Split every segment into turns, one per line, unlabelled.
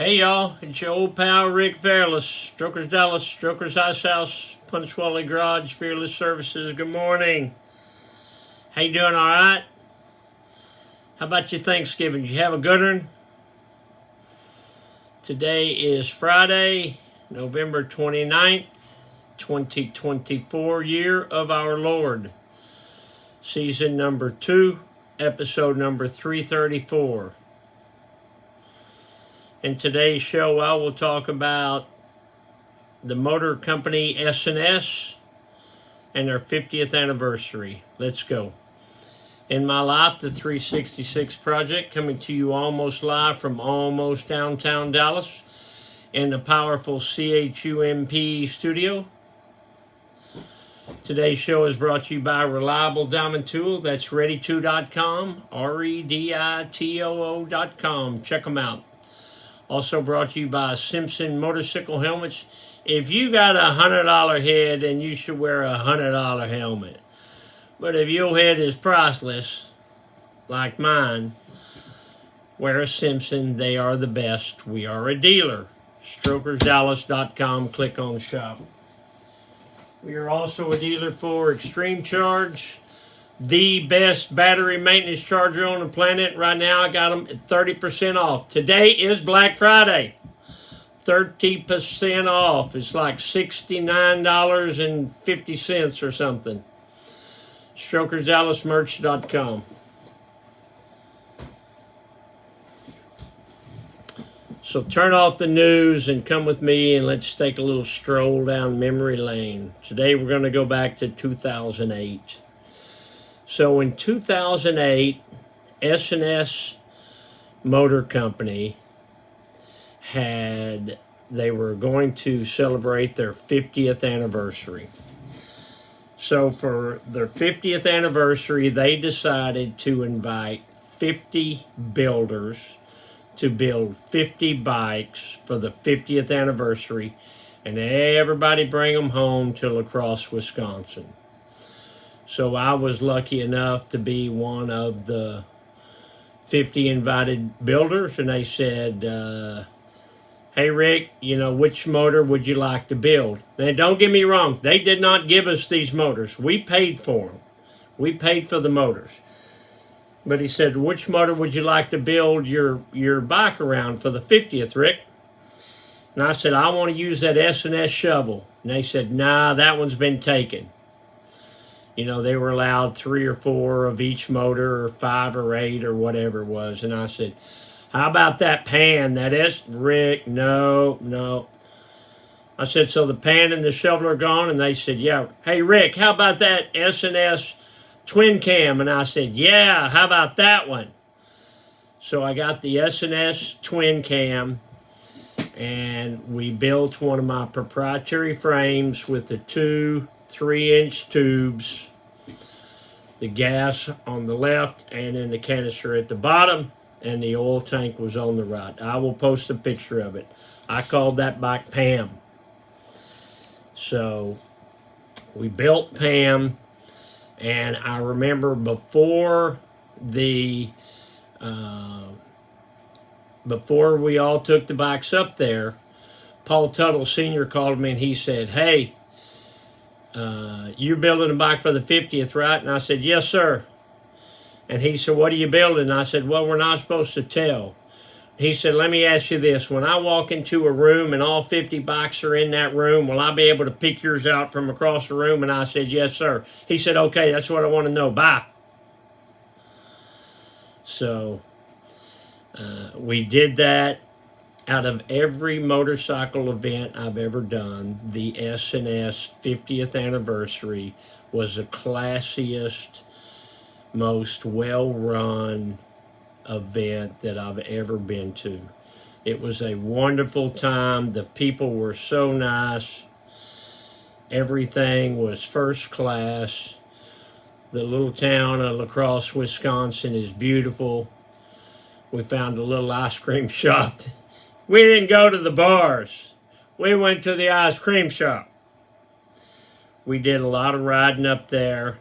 Hey y'all, it's your old pal Rick Fairless, Strokers Dallas, Strokers Ice House, Punchwally Garage, Fearless Services. Good morning. How you doing? All right? How about your Thanksgiving? Did you have a good one? Today is Friday, November 29th, 2024, year of our Lord. Season number 2, episode number 334. In today's show, I will talk about the motor company S&S and their 50th anniversary. Let's go. In my life, the 366 project, coming to you almost live from almost downtown Dallas in the powerful CHUMP studio. Today's show is brought to you by Reliable Diamond Tool. That's ready2.com, REDITOO.com. Check them out. Also brought to you by Simpson Motorcycle Helmets. If you got a $100 head, then you should wear a $100 helmet. But if your head is priceless, like mine, wear a Simpson. They are the best. We are a dealer. StrokersDallas.com. Click on shop. We are also a dealer for Extreme Charge, the best battery maintenance charger on the planet. Right now, I got them at 30% off. Today is Black Friday. 30% off. It's like $69.50 or something. StrokersDallasMerch.com. So turn off the news and come with me and let's take a little stroll down memory lane. Today we're going to go back to 2008. So in 2008, S&S Motor Company they were going to celebrate their 50th anniversary. So for their 50th anniversary, they decided to invite 50 builders to build 50 bikes for the 50th anniversary, and everybody bring them home to La Crosse, Wisconsin. So I was lucky enough to be one of the 50 invited builders, and they said, hey Rick, which motor would you like to build? Now don't get me wrong, they did not give us these motors. We paid for them. We paid for the motors. But he said, which motor would you like to build your bike around for the 50th, Rick? And I said, I want to use that S&S shovel. And they said, nah, that one's been taken. They were allowed 3 or 4 of each motor, or 5 or 8 or whatever it was. And I said, how about that pan? That is, Rick, no. I said, so the pan and the shovel are gone? And they said, yeah. Hey, Rick, how about that S&S twin cam? And I said, yeah, how about that one? So I got the S&S twin cam, and we built one of my proprietary frames with the 2 3-inch tubes, the gas on the left, and then the canister at the bottom, and the oil tank was on the right. I will post a picture of it. I called that bike Pam. So we built Pam, and I remember before we all took the bikes up there, Paul Tuttle Sr. called me and he said, hey, you're building a bike for the 50th, right? And I said, yes, sir. And he said, what are you building? And I said, well, we're not supposed to tell. He said, let me ask you this. When I walk into a room and all 50 bikes are in that room, will I be able to pick yours out from across the room? And I said, yes, sir. He said, okay, that's what I want to know. Bye. So we did that. Out of every motorcycle event I've ever done, the S&S 50th anniversary was the classiest, most well-run event that I've ever been to. It was a wonderful time. The people were so nice. Everything was first class. The little town of La Crosse, Wisconsin is beautiful. We found a little ice cream shop. We didn't go to the bars. We went to the ice cream shop. We did a lot of riding up there.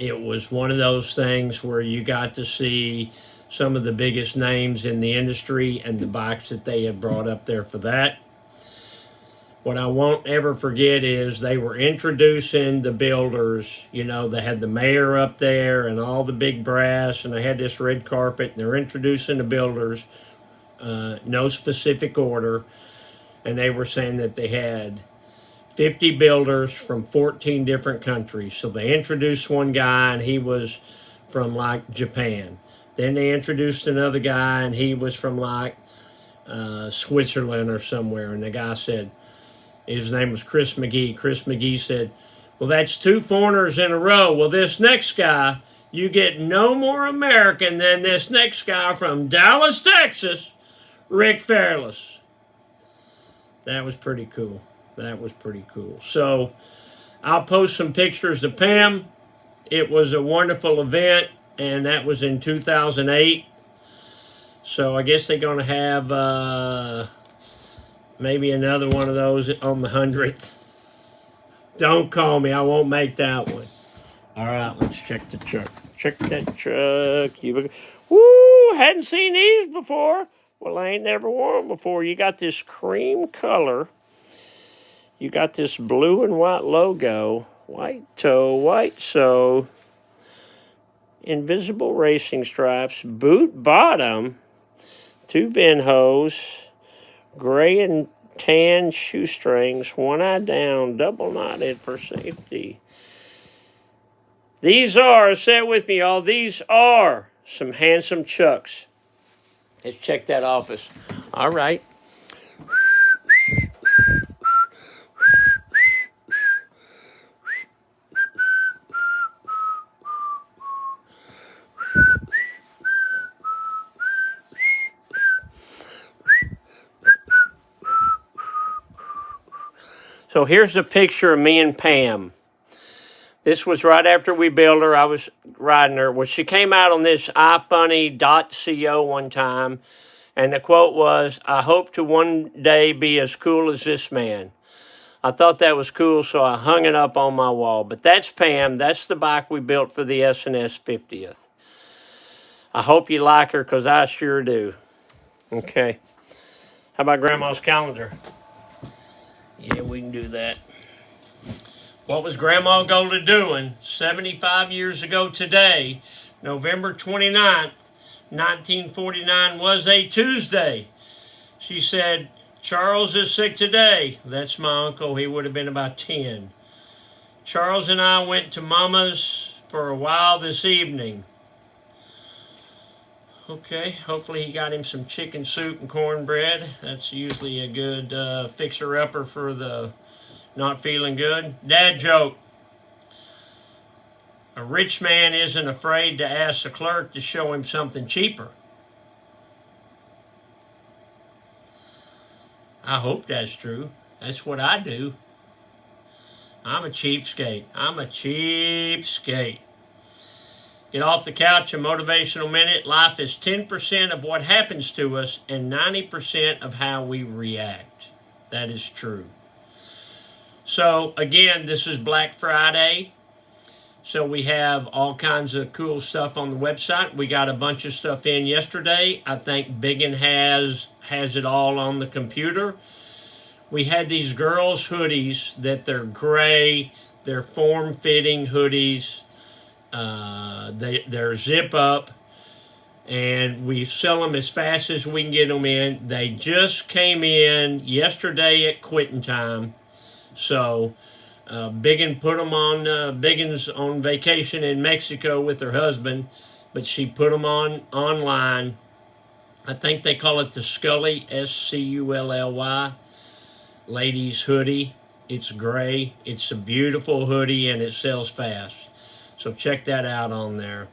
it was one of those things where you got to see some of the biggest names in the industry and the bikes that they had brought up there for that. What I won't ever forget is they were introducing the builders. You know, they had the mayor up there and all the big brass, and they had this red carpet, and they're introducing the builders, no specific order, and they were saying that they had 50 builders from 14 different countries. So they introduced one guy, and he was from like Japan. Then they introduced another guy, and he was from like Switzerland or somewhere, and the guy said, his name was Chris McGee. Chris McGee said, well, that's 2 foreigners in a row. Well, this next guy, you get no more American than this next guy from Dallas, Texas, Rick Fairless. That was pretty cool. That was pretty cool. So I'll post some pictures to Pam. It was a wonderful event, and that was in 2008. So I guess they're going to have maybe another one of those on the 100th. Don't call me. I won't make that one. All right, let's check the truck. Check that truck. Woo, hadn't seen these before. Well, I ain't never worn them before. You got this cream color. You got this blue and white logo. White toe, white sole. Invisible racing stripes. Boot bottom. 2 bend hose. Gray and tan shoestrings, 1 eye down, double knotted for safety. These are, say it with me, y'all, these are some handsome chucks. Let's check that office. All right. So here's a picture of me and Pam. This was right after we built her. I was riding her. Well, she came out on this ifunny.co one time, and the quote was, I hope to one day be as cool as this man. I thought that was cool, so I hung it up on my wall. But that's Pam. That's the bike we built for the S&S 50th. I hope you like her, because I sure do. Okay. How about Grandma's calendar? Yeah, we can do that. What was Grandma Golda doing 75 years ago today, November 29th, 1949 was a Tuesday. She said, Charles is sick today. That's my uncle. He would have been about 10. Charles and I went to Mama's for a while this evening. Okay, hopefully he got him some chicken soup and cornbread. That's usually a good fixer-upper for the not feeling good. Dad joke. A rich man isn't afraid to ask the clerk to show him something cheaper. I hope that's true. That's what I do. I'm a cheapskate. I'm a cheapskate. Get off the couch, a motivational minute. Life is 10% of what happens to us and 90% of how we react. That is true. So, again, this is Black Friday. So we have all kinds of cool stuff on the website. We got a bunch of stuff in yesterday. I think Biggin has it all on the computer. We had these girls' hoodies that they're gray. They're form-fitting hoodies. They're zip up, and we sell them as fast as we can get them in. They just came in yesterday at quitting time, so Biggin put them on. Biggin's on vacation in Mexico with her husband, but she put them on online. I think they call it the Scully, Scully, ladies hoodie. It's gray. It's a beautiful hoodie, and it sells fast. So check that out on there.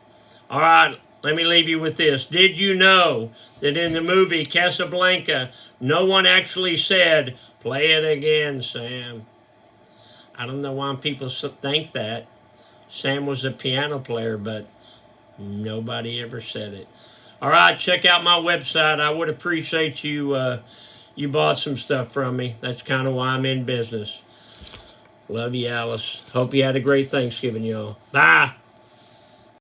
All right, let me leave you with this. Did you know that in the movie Casablanca, no one actually said, play it again, Sam? I don't know why people think that. Sam was a piano player, but nobody ever said it. All right, check out my website. I would appreciate you you bought some stuff from me. That's kind of why I'm in business. Love you, Alice. Hope you had a great Thanksgiving, y'all. Bye.